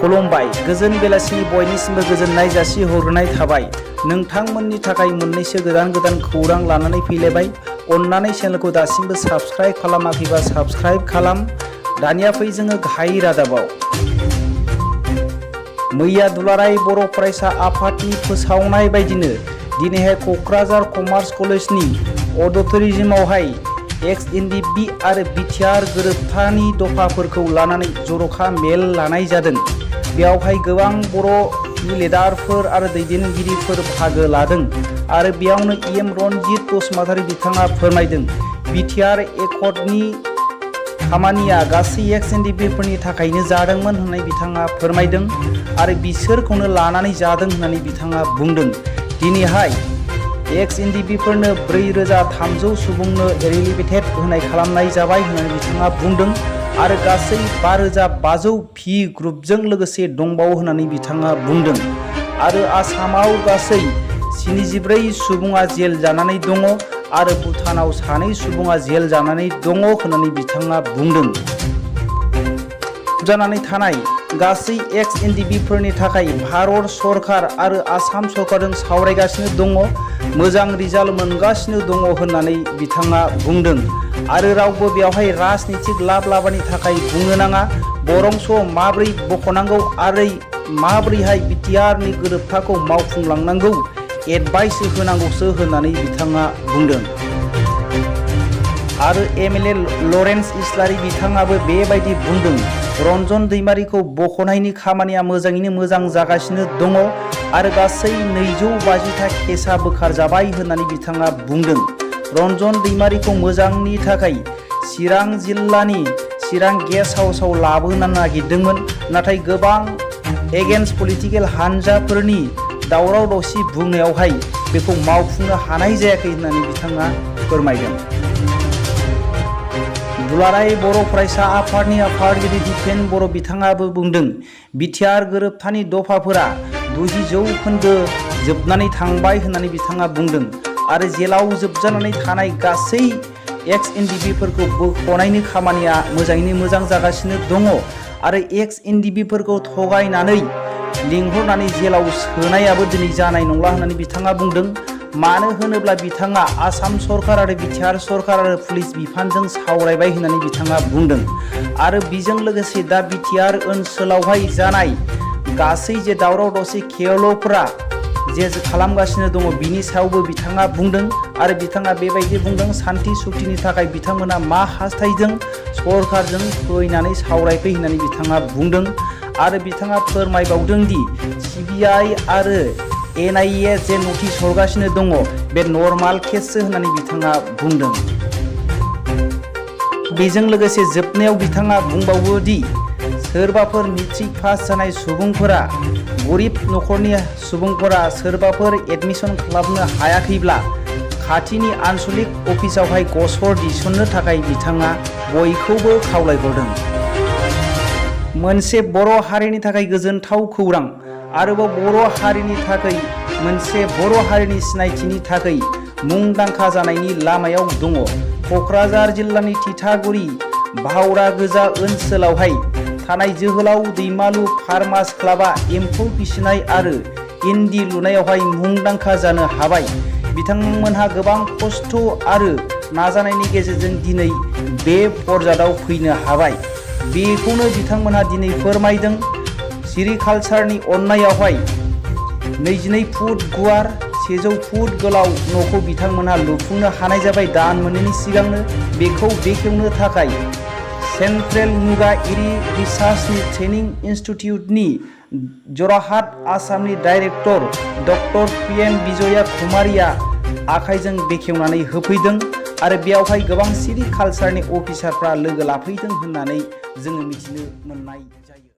खुलुमबाय। गोजोन बेलासिनि बयनिसिमबो गोजोननाय जासिहरनाय थाबाय। नोंथांमोननि थाखाय मोननैसो गोदान खौरां लानानै फैलायबाय। अन्नानै चेनेलखौ दासिमबो साबस्क्राइब खालामाखैबा साबस्क्राइब खालाम। दानिया फै जोङो गाहाय रादाबाव। मैया दुलाराय बर' फरायसा आफादनि फोसावनाय बायदिनो दिनैहाय क'क्राझार कमार्स कलेजनि अडिट'रियामावहाय NDFB आरो BTR गोरोबथानि दफाफोरखौ लानानै जर'खा मेल लानाय जादों। बेयावहाय गोबां बर' लिडारफोर आरो दैदेनगिरिफोर बाहागो लादों आरो बेयावनो रनजित बसुमतारी बिथाङा फोरमायदों BTR एकर्डनि खामानिया गासै NDFB फोरनि थाखायनो जादोंमोन होननानै बिथाङा फोरमायदों आरो बिसोरखौनो लानानै जादों होननानै बिथाङा बुंदों। दिनैहाय NDFB फोरनो 4300 सुबुंनो रिलिभेटेड होनाय खालामनाय जाबाय होननानै बिथाङा बुंदों आरो गासै 5500 फि ग्रुपजों लोगोसे दंबावो होननानै बिथाङा बुंदों आरो आसामाव गासै 74 सुबुङा जेल जानानै दङ आरो भुटानाव 2 सुबुङा जेल जानानै दङ होननानै बिथाङा बुंदों। जानानै थानाय गासै NDFB फोरनि थाखाय भारत सरकार आरो आसाम सरकारजों सावरायगासिनो दङ, मोजां रिजाल्ट मोनगासिनो दङ होननानै बिथाङा बुंदों आरो रावबो बेवहाय राजनितिक लाब-लाबानि थाखाय बुंनो नाङा, बरंस माब्रै बखनांगौ आरो माब्रैहाय BTRनि गोरोबथाखौ मावफुंलांनांगौ एडभाइस होनांगौसो होननानै बिथाङा बुंदों। आरो MLA लरेन्स इस्लारि बिथाङाबो बेबायदि बुंदों, रन्जन दैमारिखौ बखनायनि खामानिया मोजाङैनो मोजां जागासिनो दङ आरो गासै 250 था केसा बोखारजाबाय होननानै बिथाङा बुंदों। रन्जन दैमारिखौ मोजांनि थाखाय चिरां जिल्लानि चिरां गेस्ट हाउसाव लाबोनो नागिरदोंमोन, नाथाय गोबां एगेन्स्ट पलिटिकेल हानजाफोरनि दावराव दावसि बुंनायावहाय बेखौ मावफुंनो हानाय जायाखै होननानै बिथाङा फोरमायदों। दुलाराय बर' फरायसा आफादनि आफादगिरि दिपेन बर' बिथाङाबो बुंदों BTR गोरोबथानि दफाफोरा 90% जोबनानै थांबाय होननानै बिथाङा बुंदों आरो जेलाव जोबजानानै थानाय गासै NDFB फोरखौ बखनायनि खामानिया मोजाङैनो मोजां जागासिनो दङ आरो NDFB फोरखौ थगायनानै लिंहरनानै जेलाव सोनायाबो दिनै जानाय नंला होननानै बिथाङा बुंदों। मानो होनोब्ला बिथाङा आसाम सरकार आरो BTR सरकार आरो पुलिस बिफानजों सावरायबाय होननानै बिथाङा बुंदों आरो बेजों लोगोसे दा BTR ओनसोलावहाय जानाय गासै जे दावराव दावसि केल'फोरा जे खालामगासिनो दङ बिनि सायावबो बिथाङा बुंदों आरो बिथाङा बेबायदि बुंदों, सान्थि सुक्तिनि थाखाय बिथांमोना मा हास्थायदों सरकारजों फैनानै सावरायफै होननानै बिथाङा बुंदों आरो बिथाङा फोरमायबावदों दि CBI आरो NIA जे नटिस हरगासिनो दङ बे नर्माल केससो होननानै बिथाङा बुंदों। बेजों लोगोसे जोबनायाव बिथाङा बुंबावो दि सोरबाफोर मेट्रिक पास जानाय सुबुंफोरा, गरिब नखरनि सुबुंफोरा सोरबाफोर एडमिसन खालामनो हायाखैब्ला खाथिनि आनसलिक अफिसावहाय गसर दिसननो थाखाय बिथाङा बयखौबो खावलायहरदों। मोनसे बर' हारिनि थाखाय गोजोनथाव खौरां। आरोबाव बर' हारिनि थाखाय मोनसे बर' हारिनि सिनायथिनि थाखाय मुंदांखा जानायनि लामायाव दङ। क'क्राझार जिल्लानि तितागुरि भावरागोजा ओनसोलावहाय थानाय जोहोलाव दैमालु फार्मार्स क्लाबा एम्फौ फिसिनाय आरो इन्दि लुनायावहाय मुंदांखा जानो हाबाय। बिथांमोनहा गोबां खस्थ' आरो नाजानायनि गेजेरजों दिनै बे फरजादाव फैनो हाबाय। बेखौनो बिथांमोनहा दिनै फोरमायदों। सेरिकालचारनि अननायावहाय 22 फुट गुवार 100 फुट गोलाव न'खौ बिथांमोनहा लुफुंनो हानाय जाबाय दान मोननैनि सिगांनो। बेखौ बेखेवनो थाखाय सेन्ट्रेल मुगायारि रिसार्चनि ट्रेनिं इन्स्टिटिउटनि जरहाट आसामनि डाइरेक्टर डक्टर PM बिजया कुमारिया आखाइजों बेखेवनानै होफैदों आरो बेयावहाय गोबां सेरिकालचारनि अफिसारफ्रा लोगो लाफैदों होननानै जोङो मिथिनो मोननाय जायो।